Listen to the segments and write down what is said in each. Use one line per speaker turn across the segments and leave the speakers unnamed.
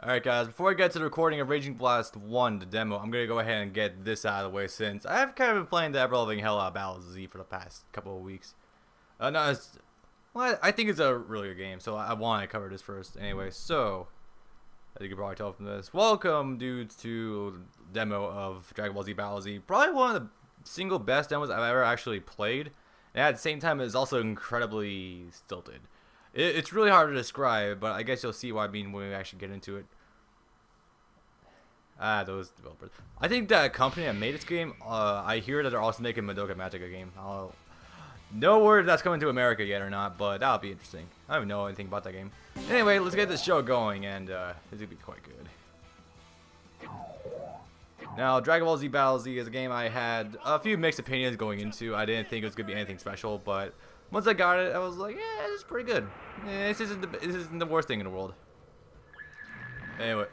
Alright guys, before I get to the recording of Raging Blast 1, the demo, I'm going to go ahead and get this out of the way since I've kind of been playing the ever-loving hell out of Battle Z for the past couple of weeks. No, well, I think it's a really good game, so I want to cover this first. Anyway, so, as you can probably tell from this, welcome dudes to demo of Dragonball Z Battle Z. Probably one of the single best demos I've ever actually played, and at the same time it's also incredibly stilted. It's really hard to describe, but I guess you'll see what I mean when we actually get into it. Those developers. I think that company that made this game, I hear that they're also making Madoka Magica game. No word if that's coming to America yet or not, but that'll be interesting. I don't even know anything about that game. Anyway, let's get this show going, and this is going to be quite good. Now, Dragon Ball Z Battle Z is a game I had a few mixed opinions going into. I didn't think it was going to be anything special, but once I got it, I was like, yeah, this is pretty good. Yeah, this isn't the worst thing in the world. Anyway,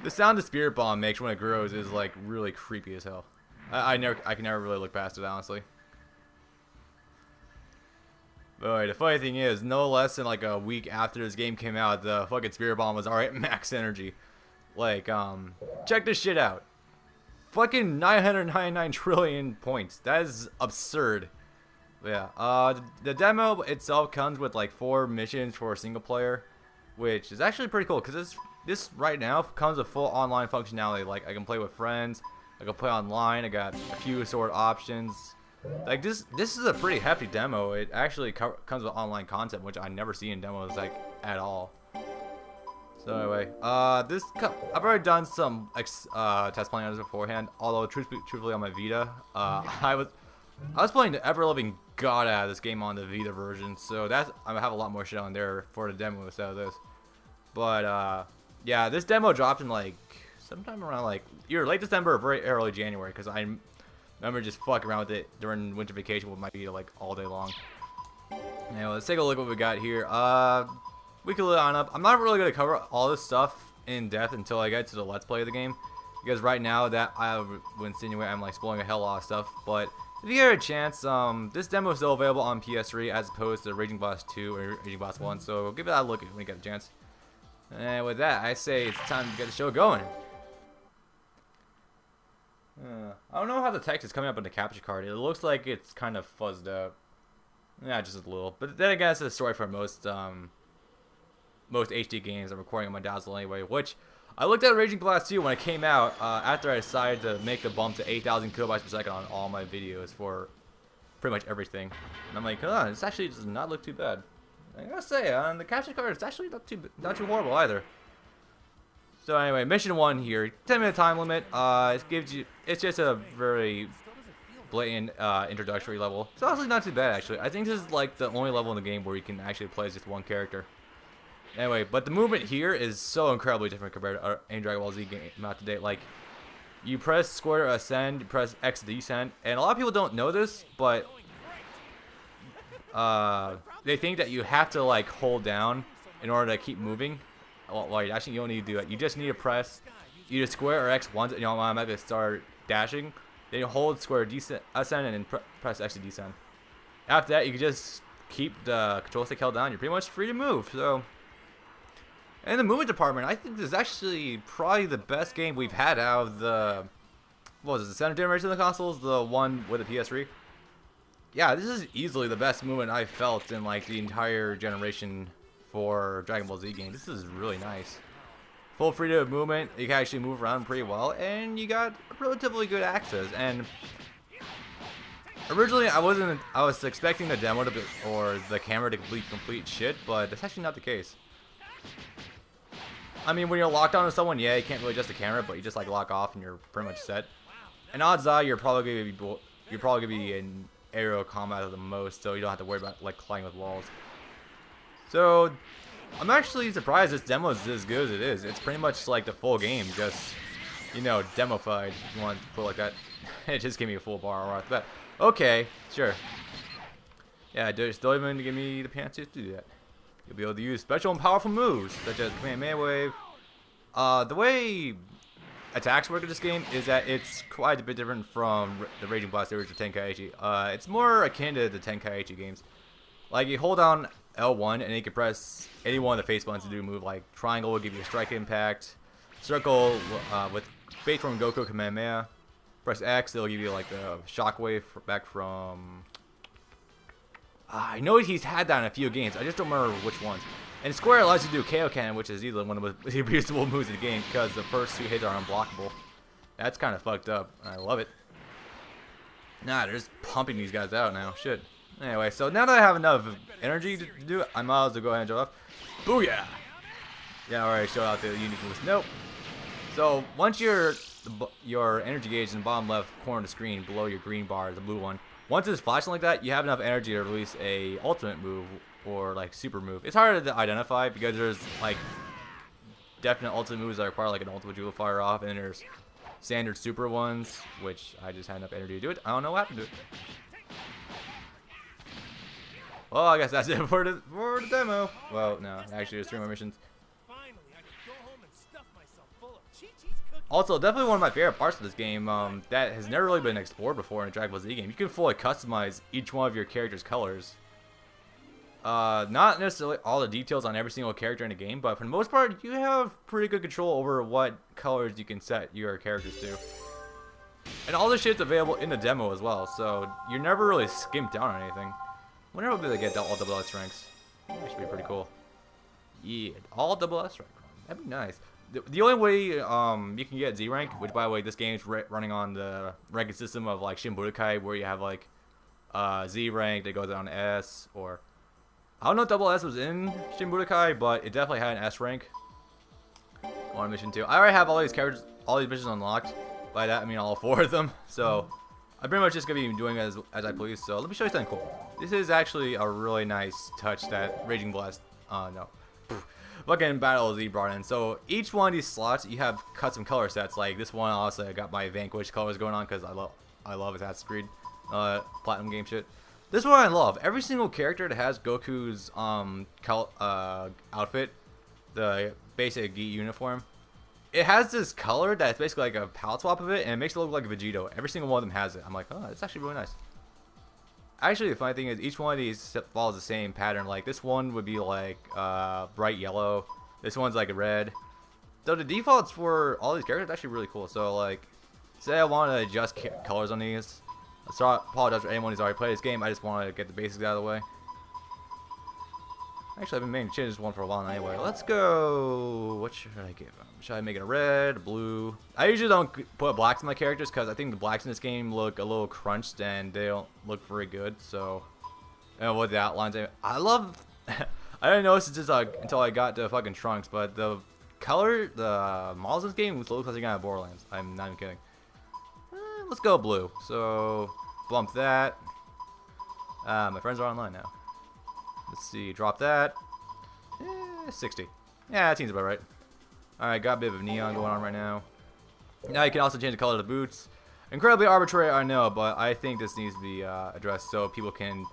the sound the Spirit Bomb makes when it grows is like really creepy as hell. I can never really look past it, honestly. But the funny thing is, no less than like a week after this game came out, the fucking Spirit Bomb was already at max energy. Like, check this shit out. Fucking 999 trillion points. That is absurd. Yeah, the demo itself comes with like 4 missions for a single player, which is actually pretty cool because this right now comes with full online functionality. Like I can play with friends, I can play online. I got a few sort of options. Like this is a pretty hefty demo. It actually comes with online content, which I never see in demos like at all. So anyway, I've already done some test playing on this beforehand. Although truthfully on my Vita, I was playing the ever-loving god out of this game on the Vita version, so I have a lot more shit on there for the demo instead of this. But yeah, this demo dropped in like sometime around like either late December or very early January, because I remember just fucking around with it during winter vacation with my Vita like all day long. Anyway, let's take a look at what we got here. We can look on up. I'm not really gonna cover all this stuff in depth until I get to the Let's Play of the game, because right now that I would insinuate I'm like spoiling a hell lot of stuff. But if you get a chance, this demo is still available on PS3 as opposed to Raging Blast 2 or Raging Blast 1, so give it a look when you get a chance. And with that, I say it's time to get the show going. I don't know how the text is coming up on the capture card. It looks like it's kind of fuzzed out. Yeah, just a little. But then again, it's a story for most HD games I'm recording on my Dazzle anyway, which I looked at Raging Blast 2 when it came out, after I decided to make the bump to 8,000 kilobytes per second on all my videos for pretty much everything. And I'm like, this actually does not look too bad. I gotta say, on the capture card, it's actually not too horrible either. So anyway, mission 1 here, 10-minute time limit. It's just a very blatant introductory level. It's honestly not too bad actually. I think this is like the only level in the game where you can actually play as just one character. Anyway, but the movement here is so incredibly different compared to any Dragon Ball Z game out to date. Like, you press square to ascend, you press X to descend, and a lot of people don't know this, but they think that you have to like hold down in order to keep moving. Well, actually, you don't need to do it. You just need to press either square or X once, and you'll automatically start dashing. Then you hold square to ascend, and then press X to descend. After that, you can just keep the control stick held down. You're pretty much free to move. So. In the movement department, I think this is actually probably the best game we've had out of the, what was it, the 7th generation of the consoles, the one with the PS3. Yeah, this is easily the best movement I've felt in like the entire generation for Dragon Ball Z game. This is really nice. Full freedom of movement, you can actually move around pretty well, and you got relatively good access. And originally, I was expecting the demo or the camera to complete shit, but that's actually not the case. I mean, when you're locked onto someone, yeah, you can't really adjust the camera, but you just like lock off and you're pretty much set. And odds are you're probably gonna be in aerial combat at the most, so you don't have to worry about like climbing with walls. So I'm actually surprised this demo is as good as it is. It's pretty much like the full game, just demofied. If you want to put it like that. It just gave me a full bar right off the bat. Okay, sure. Yeah, just don't even give me the chances to do that. You'll be able to use special and powerful moves, such as Kamehameha Wave. The way attacks work in this game is that it's quite a bit different from the Raging Blast series or Tenkaichi. It's more akin to the Tenkaichi games. Like, you hold down L1, and you can press any one of the face buttons to do a move. Like triangle will give you a strike impact. Circle with base from Goku Kamehameha. Press X, it'll give you like a shockwave back from. I know he's had that in a few games. I just don't remember which ones. And Square allows you to do KO Cannon, which is easily one of the most usable moves in the game because the first 2 hits are unblockable. That's kind of fucked up. I love it. Nah, they're just pumping these guys out now. Shit. Anyway, so now that I have enough energy to do it, I might as well go ahead and show off. Booyah! Yeah, already showed out the unique moves. Nope. So once your energy gauge is in the bottom left corner of the screen below your green bar, the blue one. Once it's flashing like that, you have enough energy to release a ultimate move or like super move. It's harder to identify because there's like definite ultimate moves that require like an ultimate jewel fire off, and there's standard super ones, which I just had enough energy to do it. I don't know what happened to it. Well, I guess that's it for the demo. Well, no, actually there's 3 more missions. Also, definitely one of my favorite parts of this game that has never really been explored before in a Dragon Ball Z game. You can fully customize each one of your character's colors. Not necessarily all the details on every single character in the game, but for the most part, you have pretty good control over what colors you can set your characters to. And all this shit's available in the demo as well, so you're never really skimped down on anything. I wonder if they get all double S ranks. That should be pretty cool. Yeah, all double S rank. That'd be nice. The only way you can get Z rank, which by the way, this game is running on the ranking system of like Shin Budokai, where you have like Z rank that goes down to S, or I don't know if double S was in Shin Budokai, but it definitely had an S rank. On mission 2. I already have all these characters, all these missions unlocked. By that I mean all 4 of them. So I'm pretty much just gonna be doing it as I please. So let me show you something cool. This is actually a really nice touch that Raging Blast, fucking Battle Z brought in. So each one of these slots, you have custom color sets. Like this one, also I got my Vanquish colors going on because I love Assassin's Creed, platinum game shit. This one I love. Every single character that has Goku's outfit, the basic Gi uniform, it has this color that's basically like a palette swap of it, and it makes it look like Vegito. Every single one of them has it. I'm like, oh, it's actually really nice. Actually, the funny thing is, each one of these follows the same pattern. Like, this one would be like bright yellow. This one's like red. So the defaults for all these characters are actually really cool. So, like, say I want to adjust colors on these. So I apologize for anyone who's already played this game. I just want to get the basics out of the way. Actually, I've been meaning to change this one for a while anyway. Let's go. What should I give them? Should I make it a red, a blue? I usually don't put blacks in my characters because I think the blacks in this game look a little crunched and they don't look very good. So, with the outlines, I love. I didn't notice it just until I got to fucking Trunks, but the color, the models in this game look like they got Borderlands. I'm not even kidding. Let's go blue. So, bump that. My friends are online now. Let's see, drop that. 60. Yeah, that seems about right. Alright, got a bit of neon going on right now. Now you can also change the color of the boots. Incredibly arbitrary, I know, but I think this needs to be addressed so people can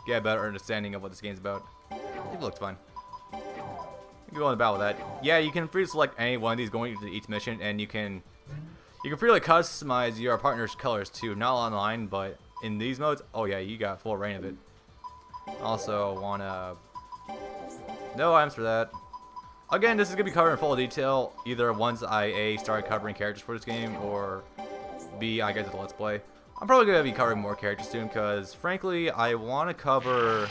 get a better understanding of what this game's about. It looks fun. You can go on the battle with that. Yeah, you can freely select any one of these going into each mission, and you can freely customize your partner's colors too. Not online, but in these modes, oh yeah, you got full reign of it. Also, wanna no items for that. Again, this is gonna be covered in full detail either once I A started covering characters for this game, or B I get to the Let's Play. I'm probably gonna be covering more characters soon because frankly I want to cover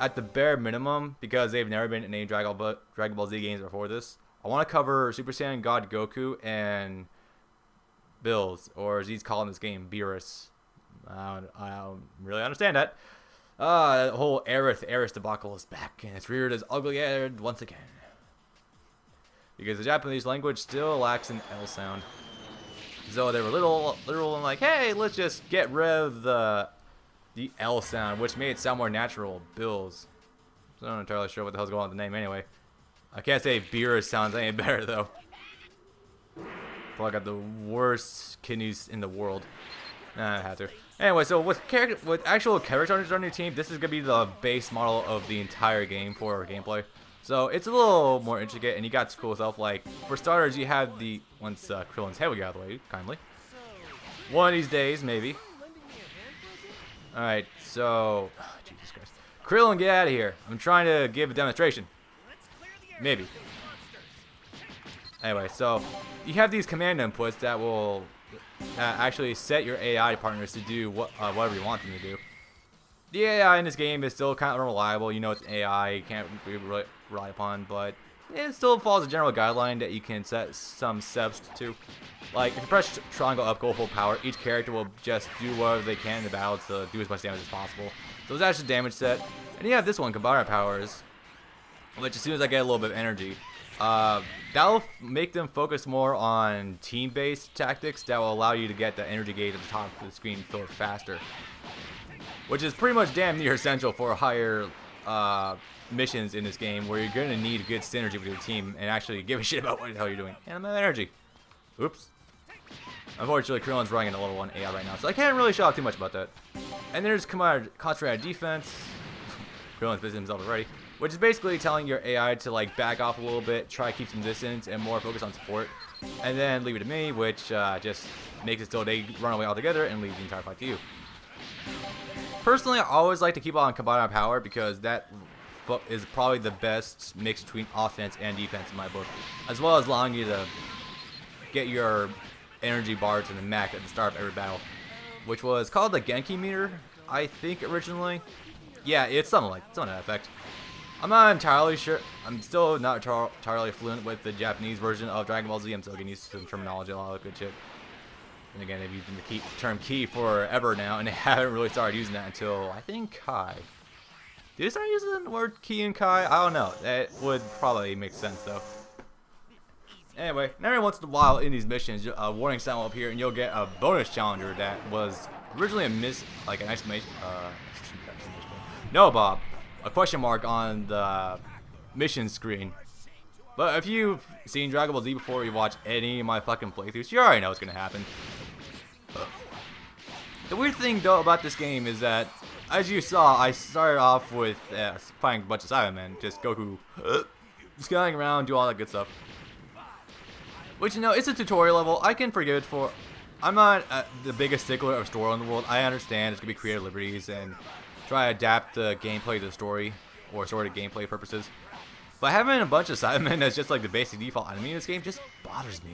at the bare minimum, because they've never been in any Dragon Ball Z games before this. I want to cover Super Saiyan God Goku and Bills, or as he's called in this game, Beerus. I don't really understand that. That whole Aerith debacle is back, and it's reared its ugly head once again. Because the Japanese language still lacks an L sound. So they were literal and like, hey, let's just get rid of the L sound, which made it sound more natural. Bills. So I'm not entirely sure what the hell's going on with the name anyway. I can't say Beerus sounds any better though. I got the worst kidneys in the world. Nah, I had to. Anyway, so with actual characters on your team, this is gonna be the base model of the entire game for gameplay. So it's a little more intricate, and you got cool stuff like, for starters, you have the once Krillin's head will get out of the way, kindly. One of these days, maybe. All right, so Jesus Christ. Krillin, get out of here. I'm trying to give a demonstration. Maybe. Anyway, so you have these command inputs that will actually set your AI partners to do whatever you want them to do. The AI in this game is still kind of unreliable. You know it's AI, you can't really rely upon, but it still follows a general guideline that you can set some steps to. Like, if you press triangle up, go full power, each character will just do whatever they can in the battle to do as much damage as possible. So that's just damage set. And you have this one, combiner powers, which as soon as I get a little bit of energy, that'll make them focus more on team-based tactics that will allow you to get the energy gauge at the top of the screen filled faster. Which is pretty much damn near essential for higher missions in this game, where you're going to need good synergy with your team and actually give a shit about what the hell you're doing. And I'm out of energy. Oops. Unfortunately, Krillin's running in a level 1 AI right now, so I can't really shout out too much about that. And there's concentrated defense. Krillin's busy himself already. Which is basically telling your AI to like back off a little bit, try to keep some distance, and more focus on support. And then leave it to me, which just makes it so they run away altogether and leave the entire fight to you. Personally, I always like to keep on combiner power because that is probably the best mix between offense and defense in my book, as well as allowing you to get your energy bar to the max at the start of every battle, which was called the Genki meter, I think originally. Yeah, it's something to that effect. I'm not entirely sure. I'm still not entirely fluent with the Japanese version of Dragon Ball Z. I'm still getting used to some terminology, a lot of good shit. And again, they've used the term key forever now, and they haven't really started using that until, I think, Kai. Did they start using the word key in Kai? I don't know. That would probably make sense, though. Anyway, every once in a while in these missions, a warning sound will appear, and you'll get a bonus challenger that was originally an exclamation. No, Bob. A question mark on the mission screen. But if you've seen Dragon Ball Z before, you watch any of my fucking playthroughs, you already know what's gonna happen. The weird thing though about this game is that, as you saw, I started off with fighting a bunch of Cybermen, just Goku, scaling around, do all that good stuff. Which, you know, it's a tutorial level. I can forgive it for. I'm not the biggest stickler of story in the world. I understand it's gonna be creative liberties and try to adapt the gameplay to the story, or sort of gameplay purposes. But having a bunch of Cybermen as just like the basic default enemy in this game just bothers me.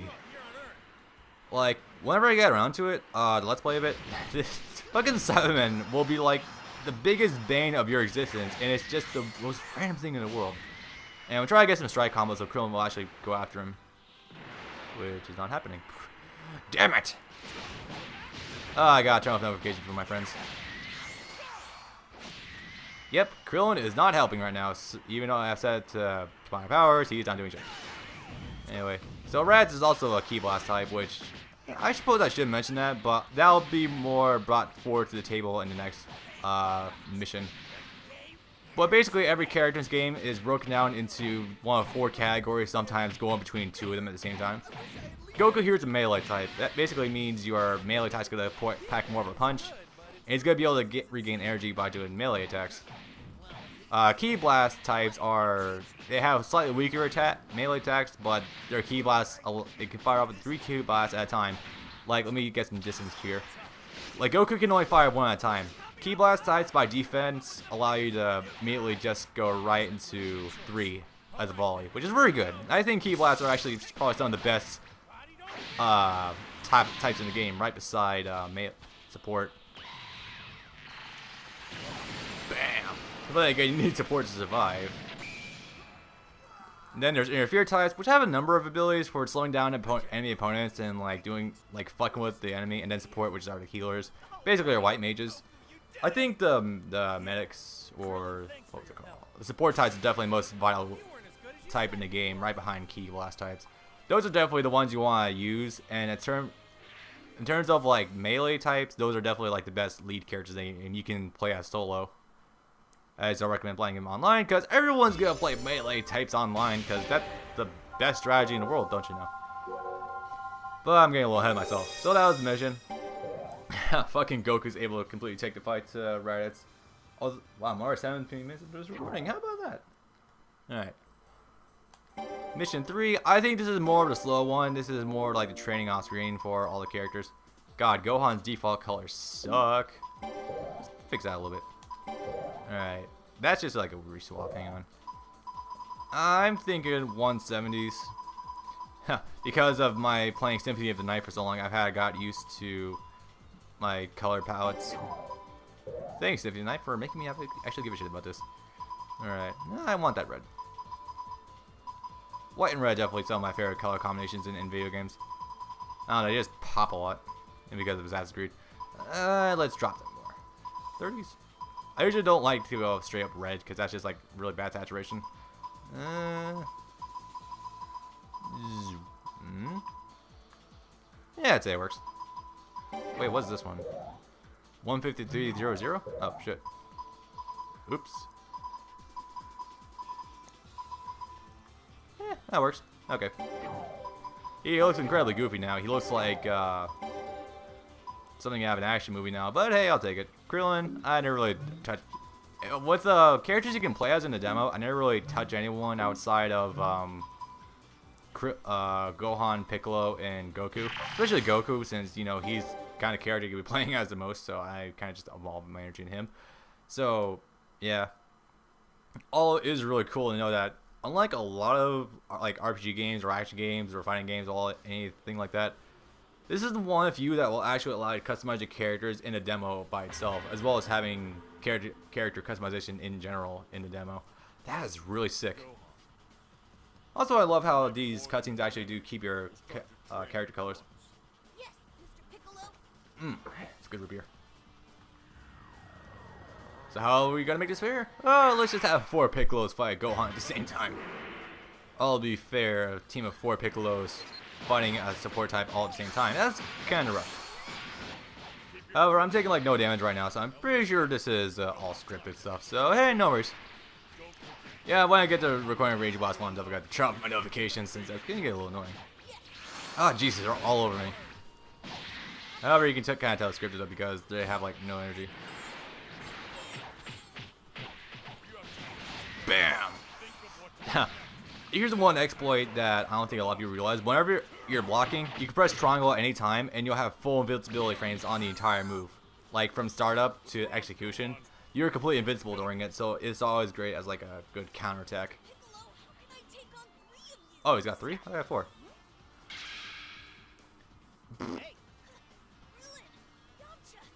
Like, whenever I get around to it, the Let's Play of it, this fucking Cybermen will be like the biggest bane of your existence, and it's just the most random thing in the world. And I'm trying to get some strike combos so Krillin will actually go after him, which is not happening. Damn it! I gotta turn off notifications for my friends. Yep, Krillin is not helping right now, even though I've said to combine powers, he's not doing shit. Anyway, so Radz is also a Ki Blast type, which I suppose I should mention that, but that'll be more brought forward to the table in the next mission. But basically, every character in this game is broken down into one of 4 categories, sometimes going between 2 of them at the same time. Goku here is a melee type. That basically means your melee attack's gonna pack more of a punch, and he's gonna be able to regain energy by doing melee attacks. Ki Blast types they have slightly weaker melee attacks, but their Ki Blasts, they can fire up with 3 Ki Blasts at a time. Like, let me get some distance here. Like, Goku can only fire 1 at a time. Ki Blast types by defense allow you to immediately just go right into 3 as a volley, which is very good. I think Ki Blasts are actually probably some of the best types in the game, right beside support. Bam! But you need support to survive. And then there's interfere types, which have a number of abilities for slowing down enemy opponents and like doing fucking with the enemy, and then support, which are the healers. Basically, are white mages. I think the medics, or what was it called? The support types are definitely the most vital type in the game, right behind Ki Blast types. Those are definitely the ones you want to use, and in terms of like melee types, those are definitely like the best lead characters, and you can play as solo. I still recommend playing them online, because everyone's gonna play melee types online, because that's the best strategy in the world, don't you know? But I'm getting a little ahead of myself. So that was the mission. Fucking Goku's able to completely take the fight to Raditz. Oh, wow, more 17 minutes of this recording. How about that? Alright. Mission 3. I think this is more of the slow one. This is more like the training off screen for all the characters. God, Gohan's default colors suck. Let's fix that a little bit. Alright. That's just like a reswap. Hang on. I'm thinking 170s. Because of my playing Symphony of the Night for so long, got used to my color palettes. Thanks, Symphony of the Night, for making me actually give a shit about this. Alright, I want that red. White and red definitely some of my favorite color combinations in video games. I don't know, they just pop a lot. And because of Assassin's Creed. Let's drop them more. 30s. I usually don't like to go straight up red because that's just like really bad saturation. Yeah, I'd say it works. Wait, what's this one? 153.00? Oh, shit. Oops. Yeah, that works. Okay. He looks incredibly goofy now. He looks like something out of an action movie now. But hey, I'll take it. Krillin, I never really touched. With the characters you can play as in the demo, I never really touch anyone outside of Gohan, Piccolo, and Goku. Especially Goku, since, you know, he's kind of character you could be playing as the most, so I kind of just evolved my energy in him. So, yeah. All is really cool to know that, unlike a lot of like RPG games or action games or fighting games, anything like that, this is the one of few that will actually allow you to customize your characters in a demo by itself, as well as having character customization in general in the demo. That is really sick. Also, I love how these cutscenes actually do keep your character colors.
Yes, Mr. Piccolo.
It's good root beer. So how are we gonna make this fair? Oh, let's just have 4 Piccolos fight Gohan at the same time. I'll be fair, a team of 4 Piccolos fighting a support type all at the same time. That's kind of rough. However, I'm taking like no damage right now, so I'm pretty sure this is all scripted stuff. So hey, no worries. Yeah, when I get to recording Rage Boss 1, I forgot to turn off my notifications since that's gonna get a little annoying. Oh Jesus, they're all over me. However, you can kind of tell it's scripted though because they have like no energy. Bam! Here's one exploit that I don't think a lot of people realize. Whenever you're blocking, you can press triangle at any time and you'll have full invincibility frames on the entire move. Like from startup to execution, you're completely invincible during it, so it's always great as like a good counterattack. Oh, he's got 3? I got 4.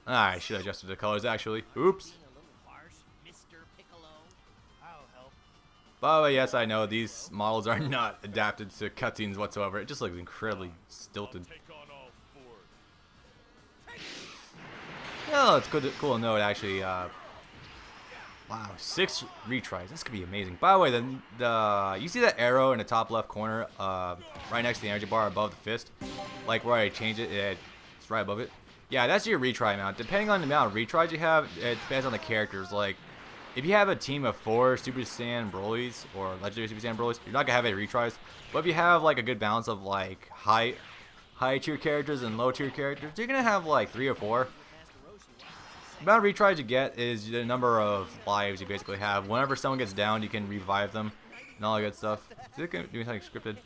I should have adjusted the colors actually. Oops. By the way, yes, I know these models are not adapted to cutscenes whatsoever. It just looks incredibly stilted. Oh, it's cool to know it actually. Wow, 6 retries. This could be amazing. By the way, you see that arrow in the top left corner, right next to the energy bar above the fist, like where I change it, it's right above it. Yeah, that's your retry amount. Depending on the amount of retries you have, it depends on the characters. Like, if you have a team of 4 Super Saiyan Broly's or Legendary Super Saiyan Broly's, you're not gonna have any retries. But if you have like a good balance of like high tier characters and low tier characters, you're gonna have like 3 or 4. The amount of retries you get is the number of lives you basically have. Whenever someone gets down, you can revive them and all that good stuff. Is it gonna do something scripted?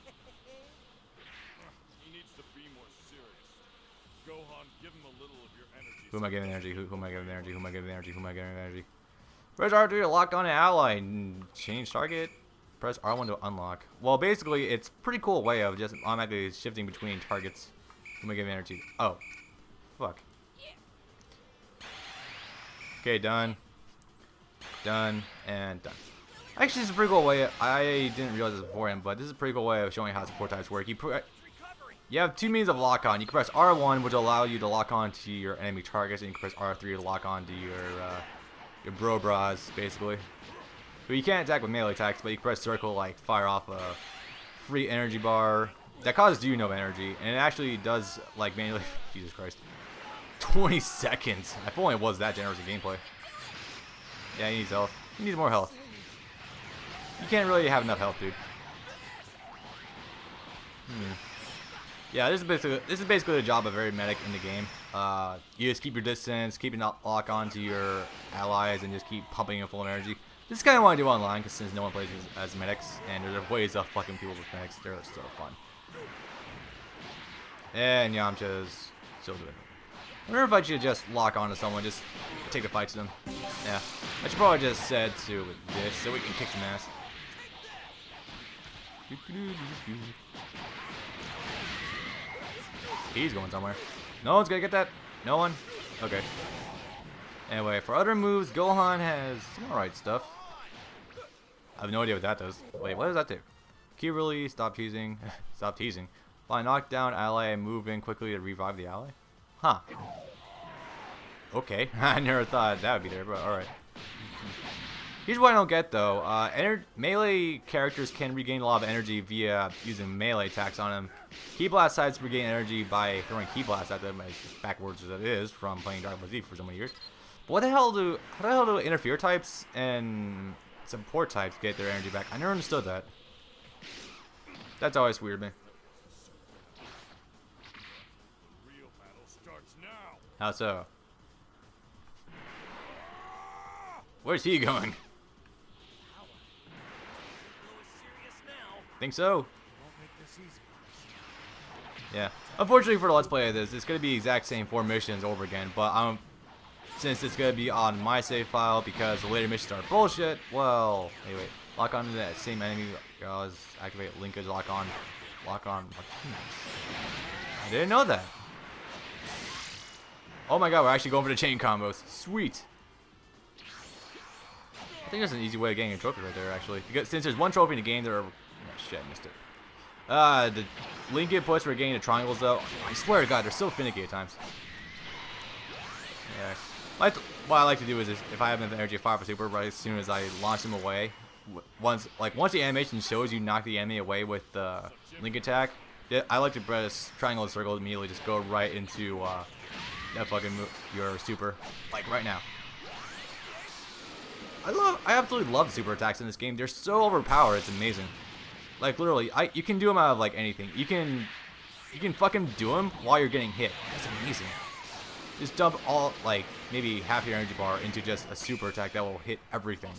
Who am I giving energy? Who am I giving energy? Who am I giving energy? Who am I giving energy? Press R2 to lock on an ally and change target. Press R1 to unlock. Well, basically, it's a pretty cool way of just automatically shifting between targets. Who am I giving energy? Oh. Fuck. Okay, done. Done. And done. Actually, this is a pretty cool way. I didn't realize this beforehand, but this is a pretty cool way of showing how support types work. You have 2 means of lock on. You can press R1, which will allow you to lock on to your enemy targets, and you can press R3 to lock on to your bro bras, basically. But you can't attack with melee attacks, but you can press circle, like fire off a free energy bar that causes you no energy, and it actually does like manually. Jesus Christ, 20 seconds. If only it was that generous in gameplay. Yeah, he needs health. He needs more health. You can't really have enough health, dude. Yeah, this is basically the job of every medic in the game. You just keep your distance, keep it lock on to your allies, and just keep pumping in full of energy. This is kind of what I do online, because since no one plays as medics, and there's ways of fucking people with medics, they're so fun. And Yamcha's still doing it. I wonder if I should just lock on to someone, just take the fight to them, Yeah. I should probably just set to this so we can kick some ass. He's going somewhere. No one's gonna get that? No one? Okay. Anyway, for other moves, Gohan has some alright stuff. I have no idea what that does. Wait, what does that do? Key release, stop teasing. Stop teasing. By knockdown ally and move in quickly to revive the ally? Huh. Okay. I never thought that would be there, but alright. Here's what I don't get though. Melee characters can regain a lot of energy via using melee attacks on them. Key blast types regain energy by throwing key blast at them, as backwards as it is from playing Dragonball Z for so many years. But how the hell do interfere types and support types get their energy back? I never understood that. That's always weird, man.
Real battle starts now.
How so? Where's he going? Think so?
Won't make this easy.
Yeah. Unfortunately for the Let's Play of this, it's going to be the exact same 4 missions over again, but since it's going to be on my save file because the later missions are bullshit, well, anyway, lock on to that same enemy, guys, activate linkage, lock on. I didn't know that. Oh my god, we're actually going for the chain combos. Sweet. I think there's an easy way of getting a trophy right there, actually. Because since there's one trophy in the game, there are... Oh, shit, I missed it. The link inputs for getting the triangles, though, I swear to god, they're so finicky at times. Yeah. What I like to do is if I have enough energy fire for super, right as soon as I launch them away, once the animation shows you knock the enemy away with the link attack, I like to press triangle and circle immediately, just go right into that fucking your super, like right now. I absolutely love the super attacks in this game. They're so overpowered, it's amazing. Like literally, you can do them out of like anything. You can fucking do them while you're getting hit. That's amazing. Just dump all, like, maybe half your energy bar into just a super attack that will hit everything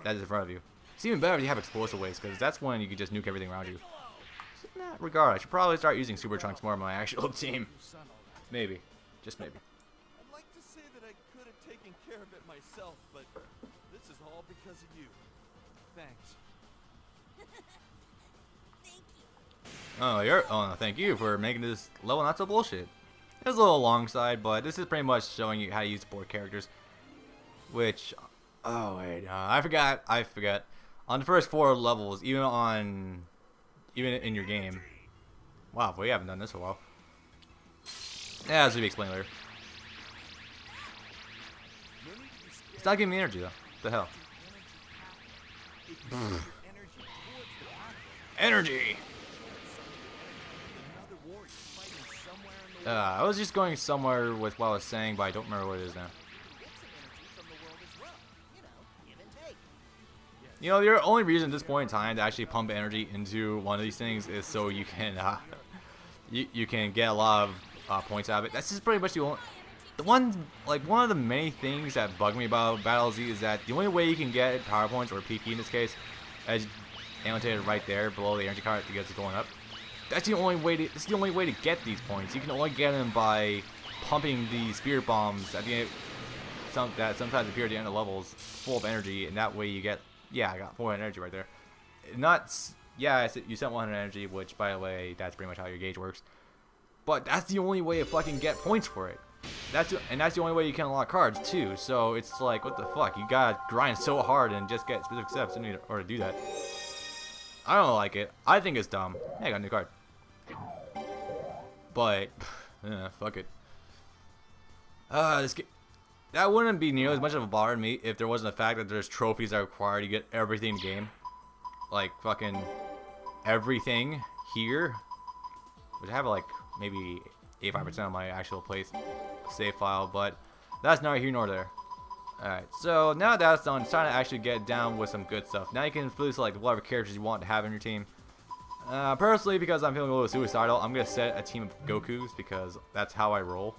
that is in front of you. It's even better if you have explosive waves, because that's when you can just nuke everything around you. So in that regard, I should probably start using super chunks more on my actual team. Maybe. Just maybe.
I'd like to say that I could have taken care of it myself, but this is all because of you. Thanks.
Thank you.
Oh, thank you for making this level not so bullshit. It was a little alongside, but this is pretty much showing you how to use support characters. Which, oh wait, I forgot. On the first 4 levels, even in your game. Wow, we haven't done this in a while. Yeah, this will be explained later. It's not giving me energy though. What the hell? Energy! I was just going somewhere with what I was saying, but I don't remember what it is now. You know, the only reason at this point in time to actually pump energy into one of these things is so you can you can get a lot of points out of it. That's just pretty much one of the many things that bug me about Battle Z is that the only way you can get power points, or PP in this case, as annotated right there below the energy card to get it going up. That's the only way to get these points. You can only get them by pumping the spirit bombs at the end. That sometimes appear at the end of levels, full of energy, and that way you get. Yeah, I got 400 energy right there. You sent 100 energy, which by the way, that's pretty much how your gauge works. But that's the only way to fucking get points for it. That's the only way you can unlock cards too. So it's like, what the fuck? You gotta grind so hard and just get specific steps in order to do that. I don't like it. I think it's dumb. Hey, I got a new card. But, fuck it. That wouldn't be nearly as much of a bother to me if there wasn't the fact that there's trophies that are required to get everything in the game. Like, fucking everything here. Which I have, like, maybe 85% of my actual save file, but that's neither here nor there. Alright, so now that's done, it's time to actually get down with some good stuff. Now you can fully select whatever characters you want to have in your team. Personally, because I'm feeling a little suicidal, I'm going to set a team of Gokus because that's how I roll.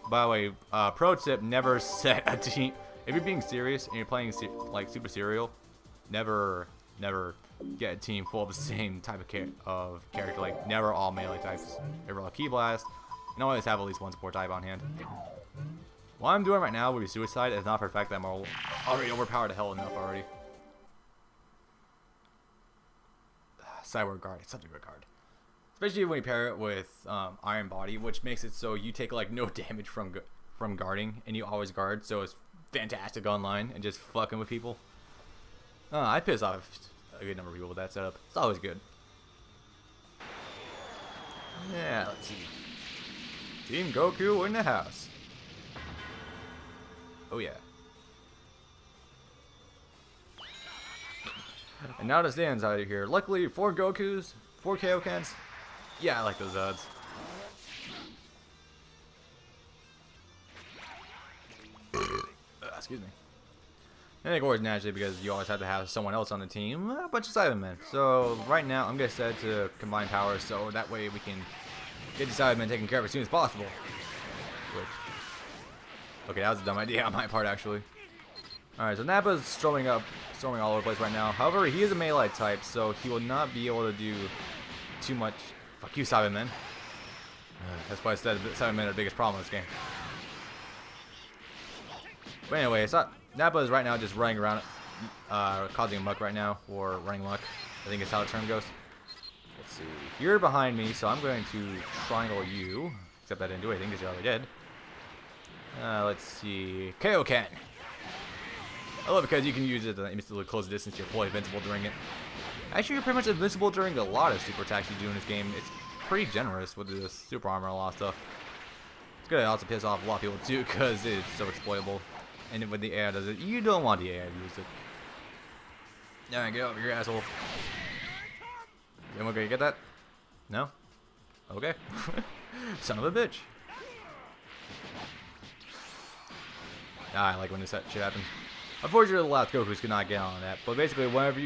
By the way, pro tip, never set a team. If you're being serious and you're playing like Super Serial, never get a team full of the same type of character. Like, never all melee types. Never all Key Blast. And always have at least one support type on hand. What I'm doing right now would be suicide, if not for the fact that I'm already overpowered to hell enough already. Cyborg Guard, it's such a good card. Especially when you pair it with Iron Body, which makes it so you take like no damage from guarding, and you always guard, so it's fantastic online and just fucking with people. I piss off a good number of people with that setup. It's always good. Yeah, let's see. Team Goku in the house. Oh yeah. And now the stands out of here. Luckily, 4 Gokus, 4 Kaokens. Yeah, I like those odds. Excuse me. And of course, naturally, because you always have to have someone else on the team, a bunch of Cybermen. So right now, I'm going to set to combine powers, so that way we can get the Cybermen taken care of as soon as possible. Which, okay, that was a dumb idea on my part, actually. Alright, so Nappa's storming all over the place right now. However, he is a melee type, so he will not be able to do too much. Fuck you, Cybermen. That's why I said Cybermen are the biggest problem in this game. But anyway, Nappa is right now just running around, causing a muck right now, or running muck. I think is how the term goes. Let's see. You're behind me, so I'm going to triangle you. Except I didn't do anything because you already did. Let's see. Kaioken. I love it because you can use it to instantly close the distance. You're fully invincible during it. Actually, you're pretty much invincible during a lot of super attacks you do in this game. It's pretty generous with the super armor and a lot of stuff. It's gonna also piss off a lot of people too because it's so exploitable. And when the AI does it, you don't want the AI to use it. Alright, get over here, asshole. Is anyone gonna get that? No? Okay. Son of a bitch. I like when this shit happens. Unfortunately, the last Gokus could not get on that. But basically, whenever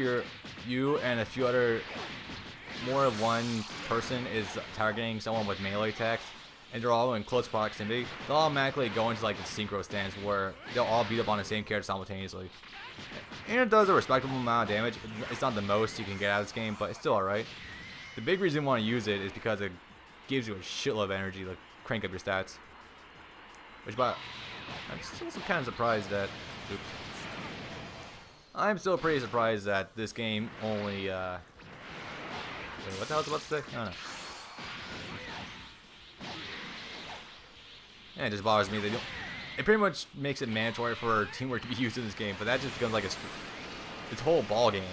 you and a few other, more than one person is targeting someone with melee attacks, and they're all in close proximity, they'll automatically go into like the synchro stance where they'll all beat up on the same character simultaneously. And it does a respectable amount of damage. It's not the most you can get out of this game, but it's still alright. The big reason you want to use it is because it gives you a shitload of energy to crank up your stats. Which, but I'm still kind of surprised that. Oops. I'm still pretty surprised that this game only. Wait, what the hell was I about to say? I don't know. Yeah, it just bothers me. It pretty much makes it mandatory for teamwork to be used in this game, but that just becomes like this whole ball game.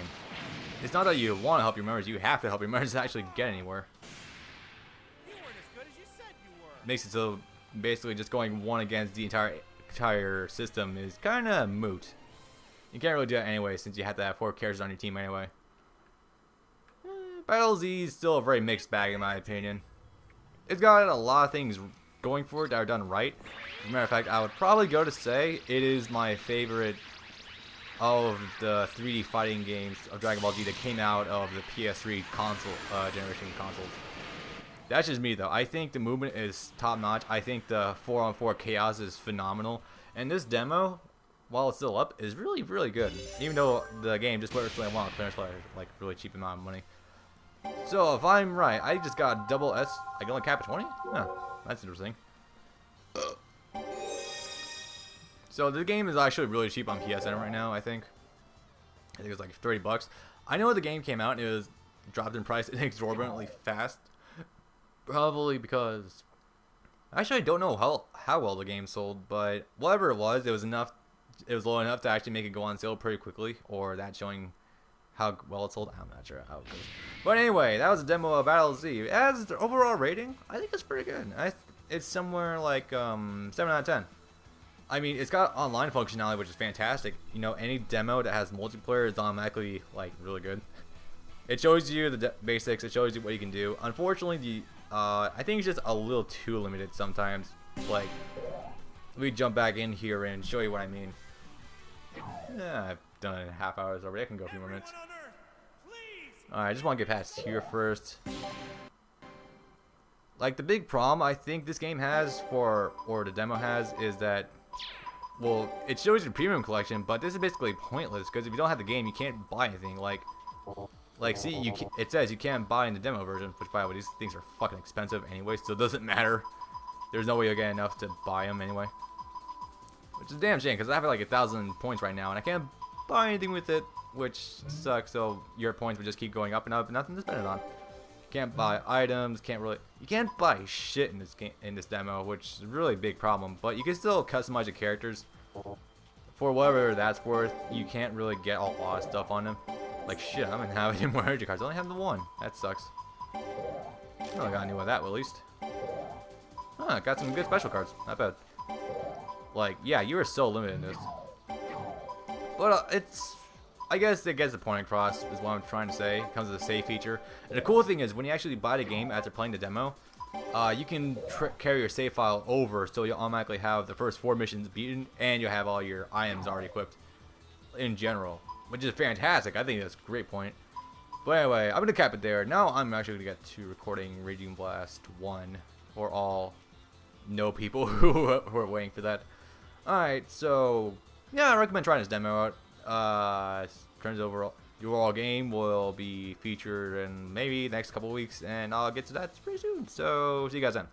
It's not that you want to help your members; you have to help your members to actually get anywhere.
You weren't as good as you said you were.
Makes it so basically just going one against the entire system is kind of moot. You can't really do that anyway, since you have to have 4 characters on your team anyway. Battle Z is still a very mixed bag in my opinion. It's got a lot of things going for it that are done right. As a matter of fact, I would probably go to say it is my favorite of the 3D fighting games of Dragon Ball Z that came out of the PS3 console generation consoles. That's just me though. I think the movement is top notch. I think the 4-on-4 chaos is phenomenal. And this demo, while it's still up, is really, really good. Even though the game just put it on clearance for like really cheap amount of money. So if I'm right, I just got double S. I can only cap at 20? Huh, that's interesting. So the game is actually really cheap on PSN right now. I think it's like $30. I know the game came out and it was dropped in price exorbitantly fast. Probably because actually I don't know how well the game sold, but whatever it was enough. It was low enough to actually make it go on sale pretty quickly, or that showing how well it sold. I'm not sure how it goes. But anyway, that was a demo of Battle Z. As the overall rating, I think it's pretty good. It's somewhere like 7 out of 10. I mean, it's got online functionality, which is fantastic. You know, any demo that has multiplayer is automatically like really good. It shows you the basics. It shows you what you can do. Unfortunately, I think it's just a little too limited sometimes. Like, let me jump back in here and show you what I mean. Yeah, I've done it in half hours already. I can go a few more minutes. Alright, I just want to get past here first. Like, the big problem I think this game has or the demo has, is that, well, it shows you the premium collection, but this is basically pointless, because if you don't have the game, you can't buy anything. Like see, it says you can't buy in the demo version, which, by the way, these things are fucking expensive anyway, so it doesn't matter. There's no way you'll get enough to buy them anyway. which is a damn shame because I have like 1,000 points right now and I can't buy anything with it, which sucks. So your points would just keep going up and up and nothing to spend it on. You can't buy items, you can't buy shit in this game, in this demo, which is a really big problem. But you can still customize your characters for whatever that's worth. You can't really get a lot of stuff on them. Like shit, I don't even have any more energy cards. I only have the one. That sucks. I only got any of that at least. Huh, got some good special cards. Not bad. Like, yeah, you are so limited in this. But I guess it gets the point across, is what I'm trying to say. It comes with a save feature. And the cool thing is, when you actually buy the game after playing the demo, you can carry your save file over, so you'll automatically have the first 4 missions beaten, and you'll have all your items already equipped in general. Which is fantastic. I think that's a great point. But anyway, I'm going to cap it there. Now I'm actually going to get to recording Raging Blast 1 for all no people who are waiting for that. Alright, so yeah, I recommend trying this demo out. Turns overall, your overall game will be featured in maybe the next couple of weeks, and I'll get to that pretty soon. So see you guys then.